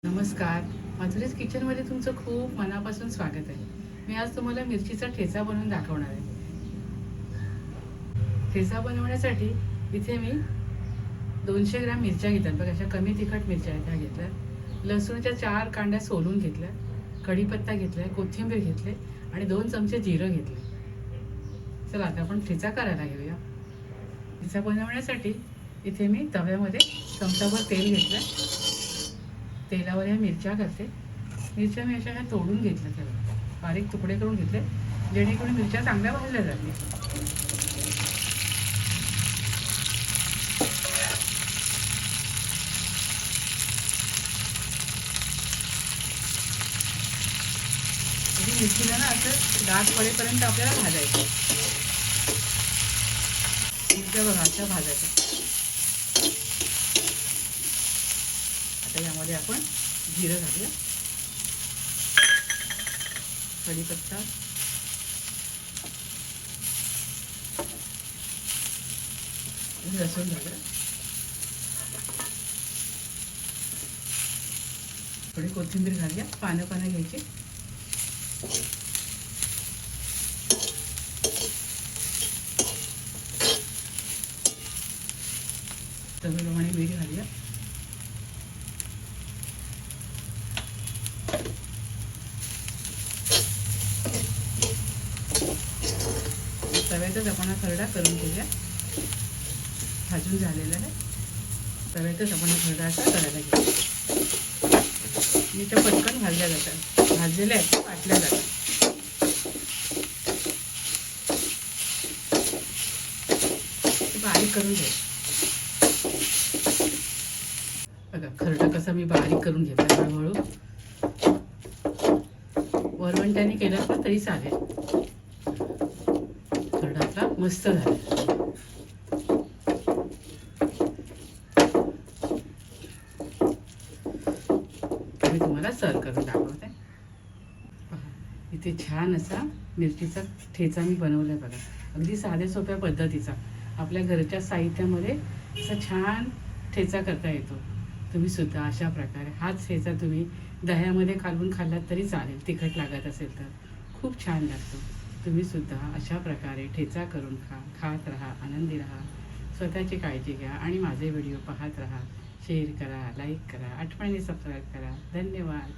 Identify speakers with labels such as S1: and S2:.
S1: नमस्कार, माधुरीज किचनमध्ये तुमचं खूप मनापासून स्वागत आहे. मी आज तुम्हाला मिरचीचा ठेचा बनवून दाखवणार आहे. ठेचा बनवण्यासाठी इथे मी 200 ग्रॅम मिरच्या घेतल्या. बघा, अशा कमी तिखट मिरच्या आहेत त्या घेतल्या. लसूणच्या 4 कांड्या सोलून घेतल्या. कढीपत्ता घेतलाय, कोथिंबीर घेतले आणि 2 चमचे जिरं घेतले. चला आता आपण ठेचा करायला घेऊया. ठेचा बनवण्यासाठी इथे मी तव्यामध्ये चमचाभर तेल घेतलं. तेलावर ह्या मिरच्या करते. मिरच्या मी अशा ह्या तोडून घेतल्या, त्याला बारीक तुकडे करून घेतले, जेणेकरून मिरच्या चांगल्या भाजल्या जातील. मिरचीला ना असं डाग पडेपर्यंत आपल्याला भाजायचं. मिरच्या बघा अशा भाजायच्या. आता यामध्ये आपण जिरं घालूया, कढीपत्ता, लसूण घालूया, थोडी कोथिंबीर घालूया, पानं घ्यायची. चवीप्रमाणे मीठ घालूया. तव्यातच आपण हा खरडा करून घेऊया. भाजून झालेला आहे. तव्यातच आपण हा खरडा असा करायला घेऊया. मी त्या पटकन भाजल्या जातात, भाजलेल्या आहेत वाटल्या जातात. बारीक करून घ्या. बघा खरडा कसा मी बारीक करून घेतला. हळूहळू वरवंट्याने केला तर तरी चालेल. खरडा आपला मस्त झाला. मी तुम्हाला सर्व करून दाखवते. इथे छान असा मिरचीचा ठेचा मी बनवलाय बघा. अगदी साध्या सोप्या पद्धतीचा आपल्या घरच्या साहित्यामध्ये असा छान ठेचा करता येतो. तुम्ही सुद्धा अशा प्रकारे हाच ठेचा तुम्ही दह्यामध्ये घालून खाल्लात तरी चालेल. तिखट लागत असेल तर खूप छान लागतो. तुम्ही सुद्धा अशा प्रकारे ठेचा करून खात राहा, आनंदी राहा, स्वतःची काळजी घ्या आणि माझे व्हिडिओ पाहत राहा. शेअर करा, लाईक करा, आठवणीने सबस्क्राईब करा. धन्यवाद.